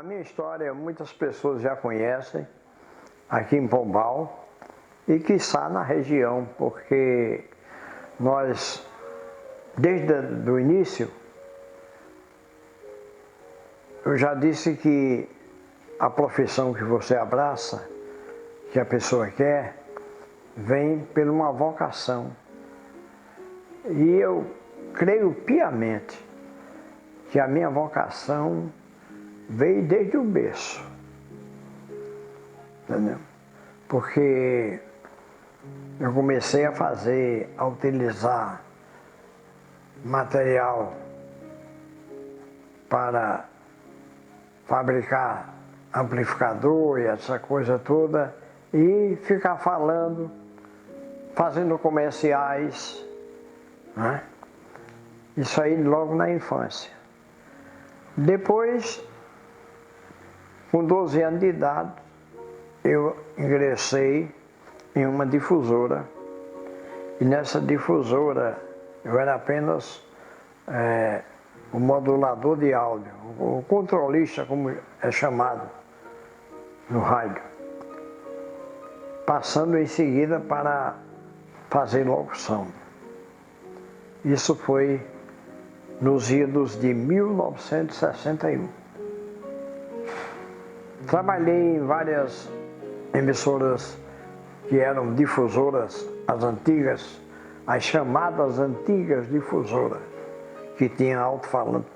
A minha história muitas pessoas já conhecem aqui em Pombal e quiçá na região, porque nós, desde o início, eu já disse que a profissão que você abraça, que a pessoa quer, vem por uma vocação. E eu creio piamente que a minha vocação veio desde o berço, entendeu? Porque eu comecei a utilizar material para fabricar amplificador e essa coisa toda e ficar falando, fazendo comerciais, né? Isso aí logo na infância. Depois, com 12 anos de idade, eu ingressei em uma difusora. E nessa difusora eu era apenas o modulador de áudio, o controlista, como é chamado no rádio. Passando em seguida para fazer locução. Isso foi nos idos de 1961. Trabalhei em várias emissoras que eram difusoras, as antigas, as chamadas antigas difusoras, que tinham alto-falante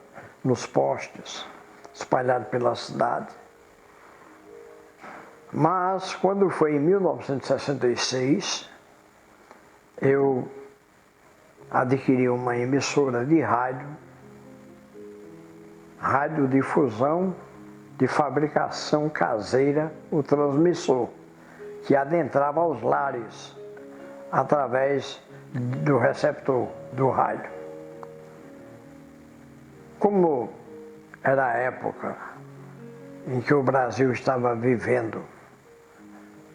nos postes, espalhados pela cidade. Mas, quando foi em 1966, eu adquiri uma emissora de radiodifusão de fabricação caseira, o transmissor, que adentrava aos lares através do receptor do rádio. Como era a época em que o Brasil estava vivendo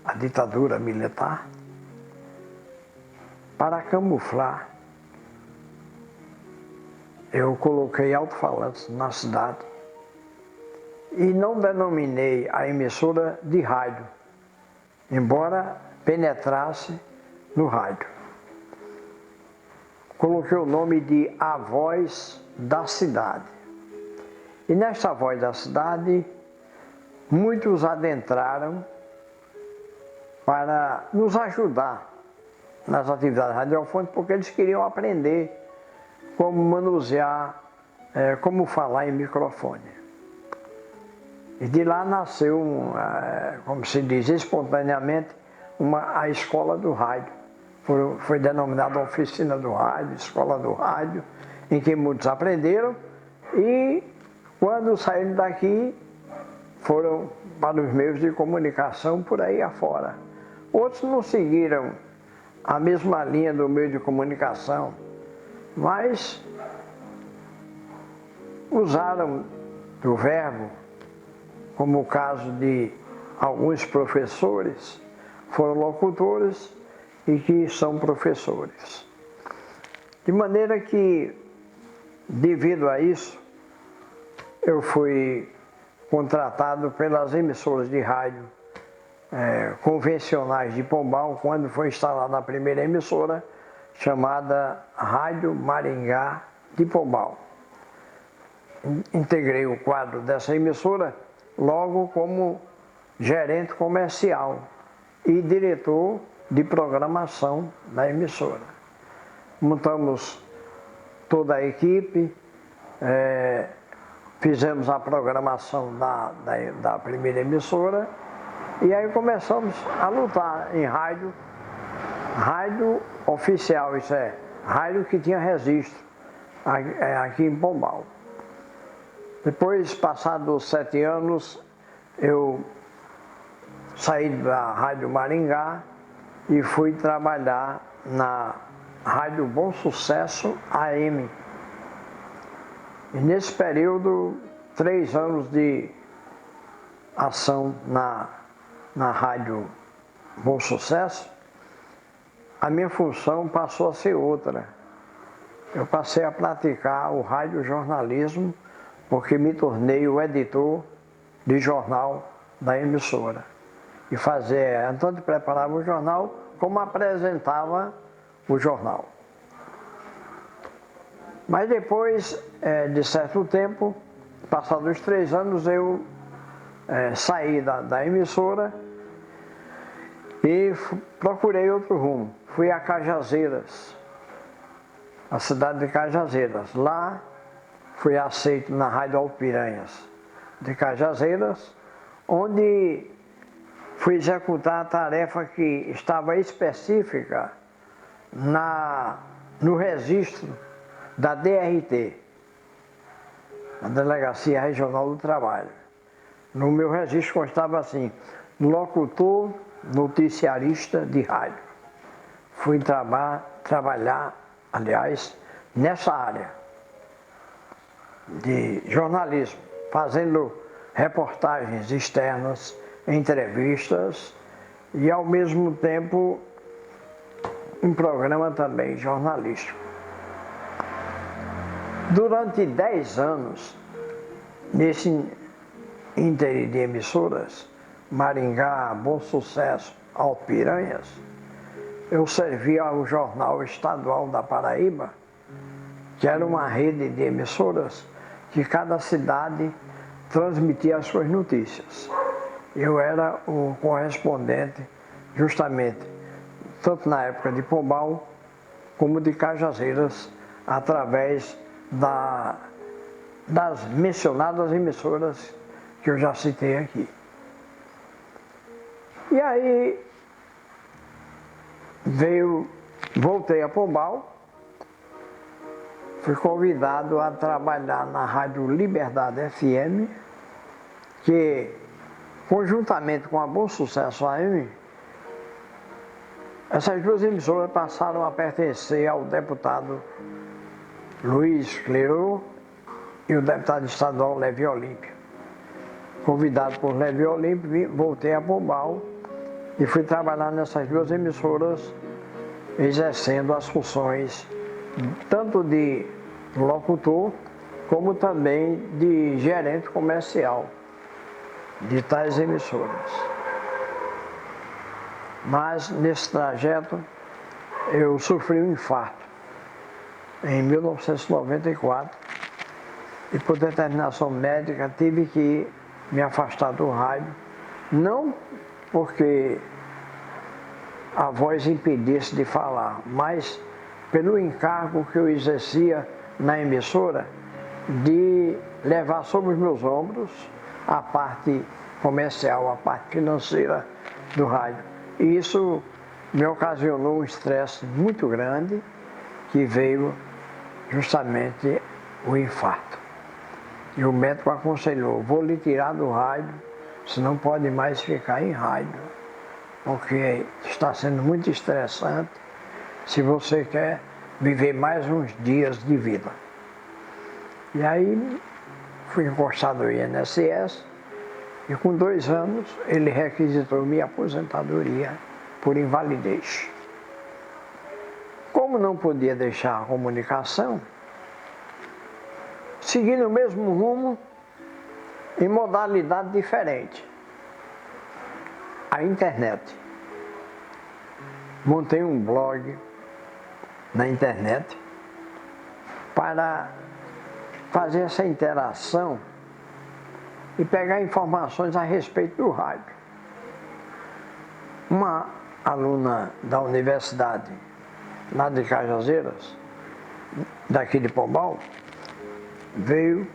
a ditadura militar, para camuflar, eu coloquei alto-falantes na cidade e não denominei a emissora de rádio, embora penetrasse no rádio. Coloquei o nome de A Voz da Cidade. E nesta Voz da Cidade, muitos adentraram para nos ajudar nas atividades radiofônicas, porque eles queriam aprender como manusear, como falar em microfone. E de lá nasceu, como se diz, espontaneamente, a escola do rádio. Foi denominada Oficina do Rádio, Escola do Rádio, em que muitos aprenderam e, quando saíram daqui, foram para os meios de comunicação por aí afora. Outros não seguiram a mesma linha do meio de comunicação, mas usaram do verbo, como o caso de alguns professores, foram locutores e que são professores. De maneira que, devido a isso, eu fui contratado pelas emissoras de rádio convencionais de Pombal, quando foi instalada a primeira emissora, chamada Rádio Maringá de Pombal. Integrei o quadro dessa emissora logo como gerente comercial e diretor de programação da emissora. Montamos toda a equipe, fizemos a programação da primeira emissora e aí começamos a lutar em rádio oficial, isso é, rádio que tinha registro aqui em Pombal. Depois, passados 7 anos, eu saí da Rádio Maringá e fui trabalhar na Rádio Bom Sucesso AM. E nesse período, 3 anos de ação na Rádio Bom Sucesso, a minha função passou a ser outra. Eu passei a praticar o radiojornalismo, porque me tornei o editor de jornal da emissora. E fazia, tanto preparava o jornal, como apresentava o jornal. Mas depois de certo tempo, passados os 3 anos, eu saí da emissora e procurei outro rumo. Fui a Cajazeiras, a cidade de Cajazeiras. Lá fui aceito na Rádio Alpiranhas de Cajazeiras, onde fui executar a tarefa que estava específica no registro da DRT, a Delegacia Regional do Trabalho. No meu registro constava assim: locutor noticiarista de rádio. Fui trabalhar, aliás, nessa área de jornalismo, fazendo reportagens externas, entrevistas e, ao mesmo tempo, um programa também jornalístico. Durante 10 anos, nesse ínterim de emissoras, Maringá, Bom Sucesso, Alpiranhas, eu servia ao Jornal Estadual da Paraíba, que era uma rede de emissoras que cada cidade transmitia as suas notícias. Eu era o correspondente, justamente, tanto na época de Pombal, como de Cajazeiras, através das mencionadas emissoras que eu já citei aqui. E aí voltei a Pombal, fui convidado a trabalhar na Rádio Liberdade FM, que, conjuntamente com a Bom Sucesso AM, essas duas emissoras passaram a pertencer ao deputado Luiz Clerô e o deputado estadual Levi Olímpio. Convidado por Levi Olímpio, voltei a Pombal e fui trabalhar nessas duas emissoras, exercendo as funções tanto de locutor como também de gerente comercial de tais emissoras. Mas nesse trajeto eu sofri um infarto em 1994 e, por determinação médica, tive que me afastar do rádio, não porque a voz impedisse de falar, mas pelo encargo que eu exercia na emissora de levar sobre os meus ombros a parte comercial, a parte financeira do rádio. E isso me ocasionou um estresse muito grande, que veio justamente o infarto. E o médico aconselhou: vou lhe tirar do rádio, você não pode mais ficar em rádio, porque está sendo muito estressante se você quer viver mais uns dias de vida. E aí fui encostado ao INSS e com 2 anos ele requisitou minha aposentadoria por invalidez. Como não podia deixar a comunicação, segui no mesmo rumo em modalidade diferente, a internet. Montei um blog na internet para fazer essa interação e pegar informações a respeito do rádio. Uma aluna da universidade lá de Cajazeiras, daqui de Pombal, veio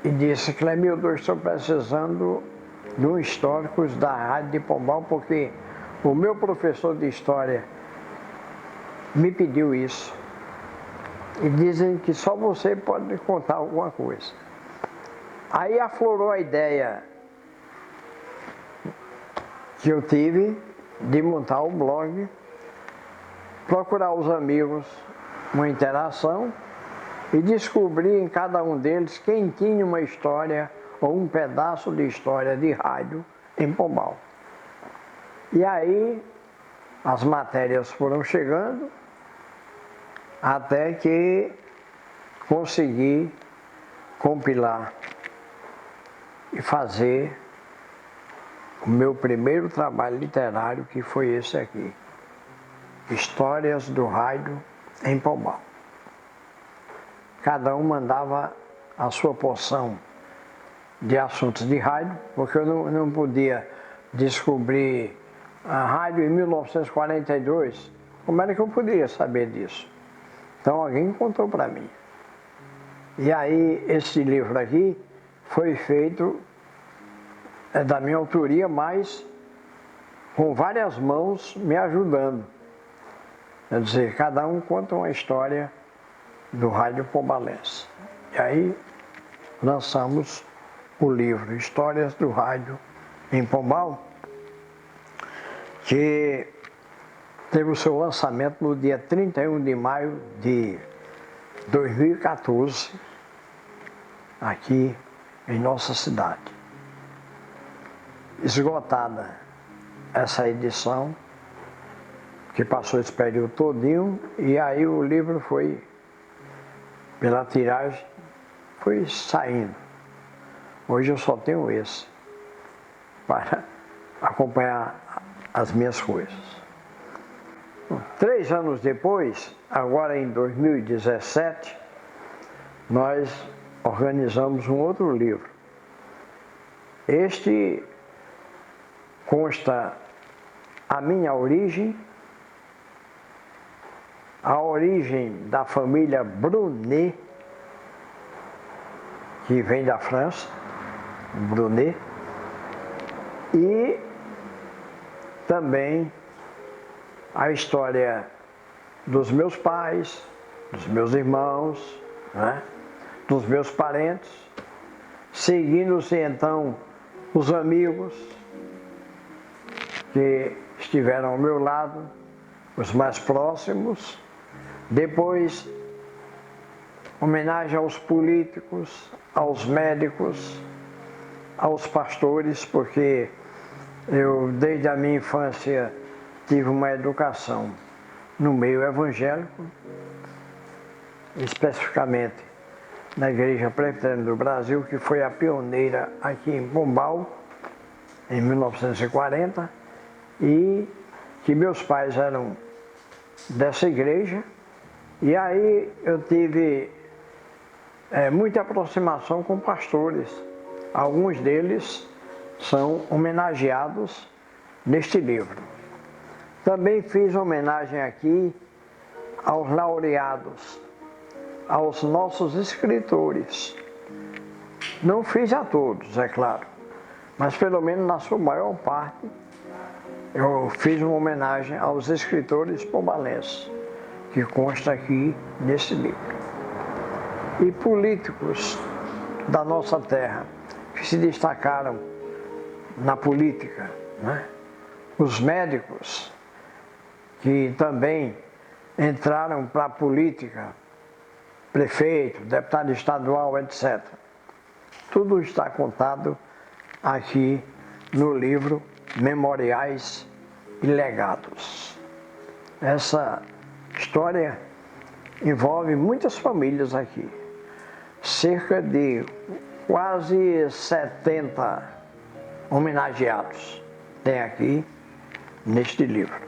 e disse: Clemildo, eu estou precisando de um histórico da rádio de Pombal, porque o meu professor de história me pediu isso. E dizem que só você pode contar alguma coisa. Aí aflorou a ideia que eu tive de montar o blog, procurar os amigos, uma interação, e descobrir em cada um deles quem tinha uma história ou um pedaço de história de rádio em Pombal. E aí as matérias foram chegando até que consegui compilar. e fazer o meu primeiro trabalho literário, que foi esse aqui, Histórias do Rádio em Pombal. Cada um mandava a sua porção de assuntos de rádio, porque eu não podia descobrir a rádio em 1942. Como era que eu poderia saber disso? Então alguém contou para mim. E aí esse livro aqui foi feito da minha autoria, mas com várias mãos me ajudando. Quer dizer, cada um conta uma história do rádio pombalense. E aí lançamos o livro Histórias do Rádio em Pombal, que teve o seu lançamento no dia 31 de maio de 2014, aqui em nossa cidade. Esgotada essa edição, que passou esse período todinho, e aí o livro foi, pela tiragem, foi saindo. Hoje eu só tenho esse para acompanhar as minhas coisas. 3 anos depois, agora em 2017, nós organizamos um outro livro. Este consta a minha origem, a origem da família Brunet, que vem da França, Brunet, e também a história dos meus pais, dos meus irmãos, né, dos meus parentes, seguindo-se então os amigos que estiveram ao meu lado, os mais próximos, depois homenagem aos políticos, aos médicos, aos pastores, porque eu desde a minha infância tive uma educação no meio evangélico, especificamente na Igreja Presbiteriana do Brasil, que foi a pioneira aqui em Pombal, em 1940, e que meus pais eram dessa igreja, e aí eu tive muita aproximação com pastores. Alguns deles são homenageados neste livro. Também fiz homenagem aqui aos laureados, aos nossos escritores. Não fiz a todos, é claro, mas pelo menos na sua maior parte eu fiz uma homenagem aos escritores pombalenses, que consta aqui nesse livro. E políticos da nossa terra, que se destacaram na política, né? Os médicos, que também entraram para a política, prefeito, deputado estadual, etc. Tudo está contado aqui no livro Memoriais e Legados. Essa história envolve muitas famílias aqui. Cerca de quase 70 homenageados tem aqui neste livro.